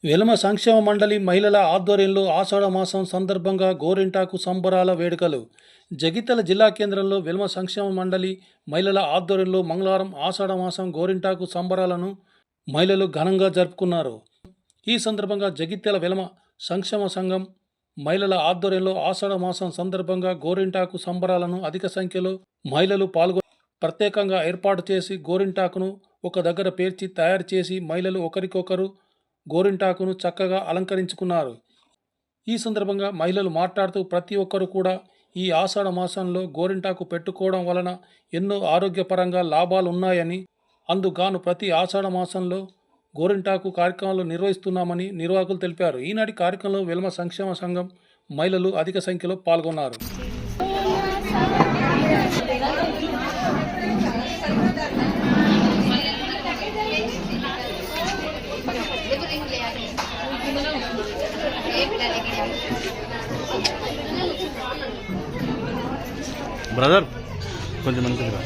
వెలమ సంక్షేమ మండలి మహిళల ఆధ్వర్యంలో ఆషాఢ మాసం సందర్భంగా గోరింటాకు సంబరాల వేడుకలు. జగిత్యాల జిల్లా కేంద్రంలో వెలమ సంక్షేమ మండలి మహిళల ఆధ్వర్యంలో మంగళవారం ఆషాఢ మాసం గోరింటాకు సంబరాలను మహిళలు ఘనంగా జరుపుకున్నారు. ఈ సందర్భంగా జగిత్యాల వెలమ సంక్షేమ సంఘం మహిళల ఆధ్వర్యంలో ఆషాఢ మాసం సందర్భంగా గోరింటాకు సంబరాలను అధిక సంఖ్యలో మహిళలు పాల్గొని ప్రత్యేకంగా ఏర్పాటు చేసి గోరింటాకును ఒక దగ్గర పేర్చి తయారు చేసి మహిళలు ఒకరికొకరు గోరింటాకును చక్కగా అలంకరించుకున్నారు. ఈ సందర్భంగా మహిళలు మాట్లాడుతూ ప్రతి ఒక్కరు కూడా ఈ ఆషాఢ మాసంలో గోరింటాకు పెట్టుకోవడం వలన ఎన్నో ఆరోగ్యపరంగా లాభాలు ఉన్నాయని, అందుగాను ప్రతి ఆషాఢ మాసంలో గోరింటాకు కార్యక్రమాలు నిర్వహిస్తున్నామని నిర్వాహకులు తెలిపారు. ఈనాటి కార్యక్రమంలో వెలమ సంక్షేమ సంఘం మహిళలు అధిక సంఖ్యలో పాల్గొన్నారు. బ్రదర్ కొంచెం మంచిగా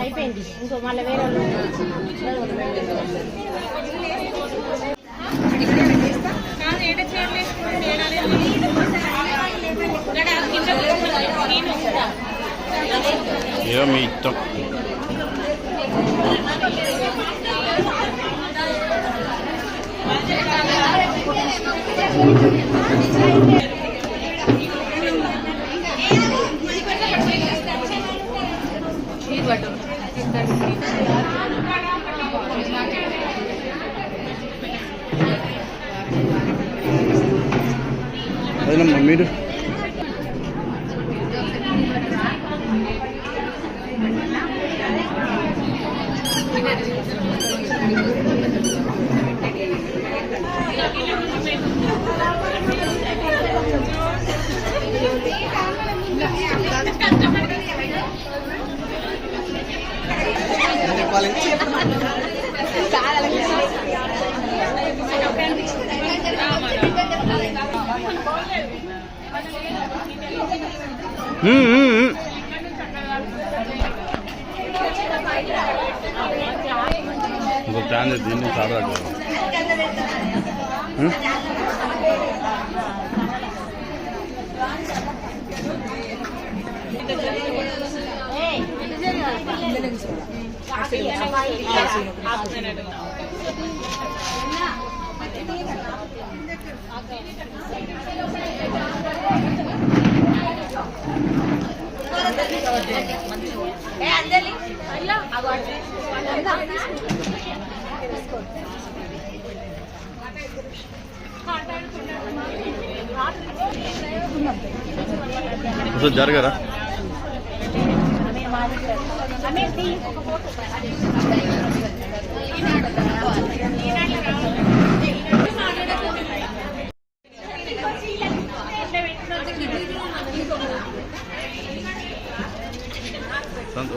అయిపోయింది. ఇంకో మళ్ళీ వేరే ఏమో మీ ఇష్టం. అదేనమ్మా మీరు ఇంకో ప్లాన్ దీన్ని చాలా జరగరా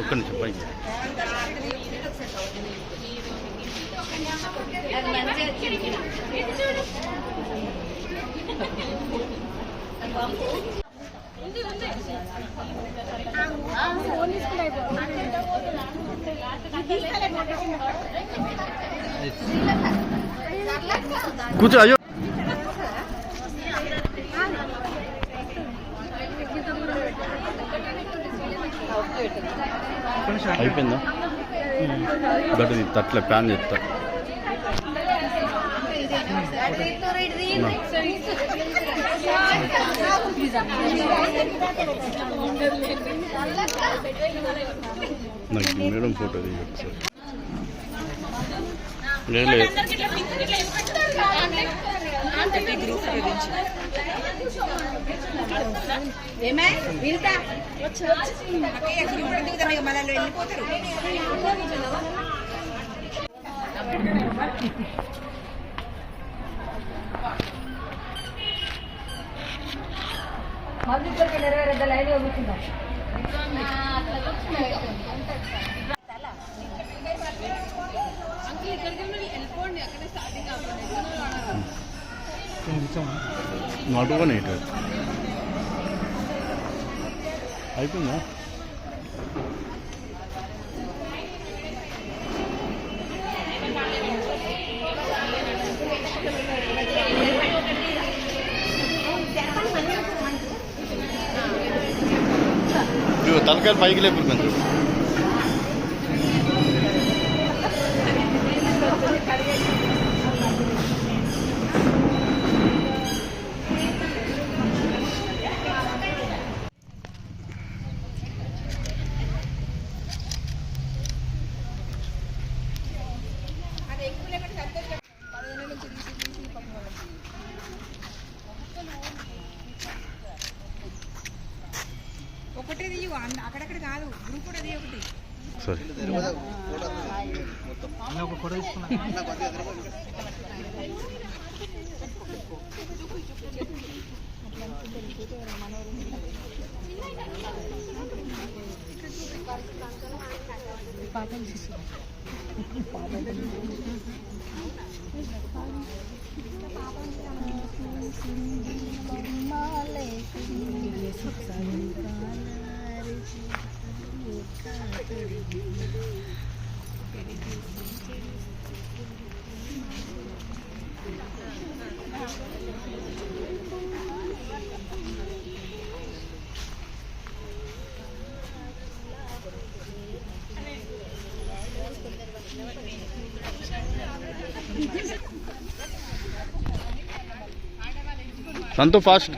ఒక్క నిమిషం పైకి కూర్చో. అయ్యో అయిపోయిందా? గడ్డి తట్లే ప్యాన్ చేస్తా. నాకు మేడం ఫోటో దిగి ఒకసారి లేదు ఏమే వీళ్ళ మళ్ళీ వెళ్ళిపోతారు. మళ్ళీ ఇద్దరికి 22 లైన్ కూర్చుందాం. నాటుగానే అయిపోయిందా? తలకాయలు పైకి లేపుతుంది. ఒకటే అక్కడక్కడ కాదు, గ్రూప్ కూడా ఒకటి. సరే సంతు ఫాస్ట్.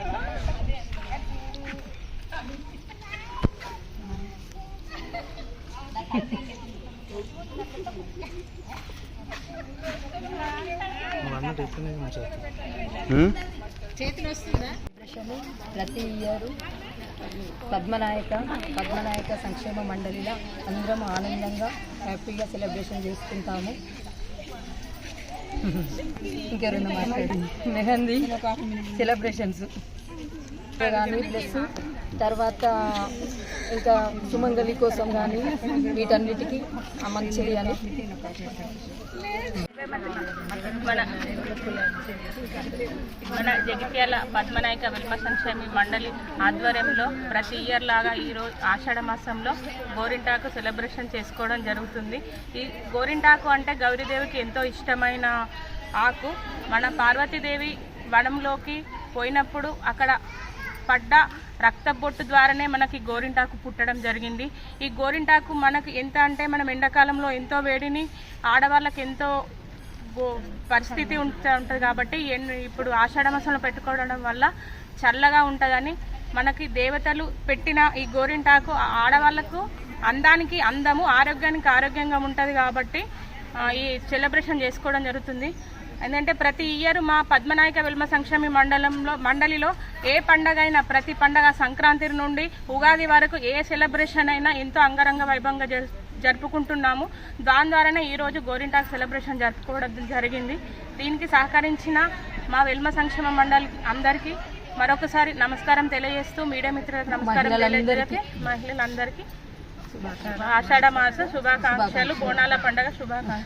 ప్రతి ఇయర్ పద్మనాయక సంక్షేమ మండలిలో అందరం ఆనందంగా హ్యాపీగా సెలబ్రేషన్ చేసుకుంటాము. ఇంకా 2 మాట్లాడి మెహందీ సెలబ్రేషన్స్ కానీ ప్లస్ తర్వాత ఇంకా సుమంగళి కోసం కానీ వీటన్నిటికీ మంచిది అని మన జగిత్యాల పద్మనాయక వెల్మ సంక్షేమ మండలి ఆధ్వర్యంలో ప్రతి ఇయర్ లాగా ఈరోజు ఆషాఢ మాసంలో గోరింటాకు సెలబ్రేషన్ చేసుకోవడం జరుగుతుంది. ఈ గోరింటాకు అంటే గౌరీదేవికి ఎంతో ఇష్టమైన ఆకు. మన పార్వతీదేవి వనంలోకి పోయినప్పుడు అక్కడ పడ్డ రక్తబొట్టు ద్వారానే మనకి గోరింటాకు పుట్టడం జరిగింది. ఈ గోరింటాకు మనకు ఎంత అంటే మనం ఎండాకాలంలో ఎంతో వేడిని, ఆడవాళ్ళకి ఎంతో పరిస్థితి ఉంటుంది కాబట్టి ఇప్పుడు ఆషాఢ మాసంలో పెట్టుకోవడం వల్ల చల్లగా ఉంటుందని మనకి దేవతలు పెట్టిన ఈ గోరింటాకు ఆడవాళ్ళకు అందానికి అందము, ఆరోగ్యానికి ఆరోగ్యంగా ఉంటుంది కాబట్టి ఈ సెలబ్రేషన్ చేసుకోవడం జరుగుతుంది. ఎందుకంటే ప్రతి ఇయర్ మా పద్మనాయక వెల్మ సంక్షేమ మండలిలో ఏ పండగ అయినా, ప్రతి పండగ సంక్రాంతి నుండి ఉగాది వరకు ఏ సెలబ్రేషన్ అయినా ఎంతో అంగరంగ వైభవంగా జరుపుకుంటున్నాము. దాని ద్వారానే ఈరోజు గోరింటాకు సెలబ్రేషన్ జరుపుకోవడం జరిగింది. దీనికి సహకరించిన మా వెల్మ సంక్షేమ మండలి అందరికీ మరొకసారి నమస్కారం తెలియజేస్తూ, మీడియా మిత్రులకు నమస్కారం తెలియజేస్తే మహిళలందరికీ ఆషాఢ మాస శుభాకాంక్షలు, బోనాల పండుగ శుభాకాంక్షలు.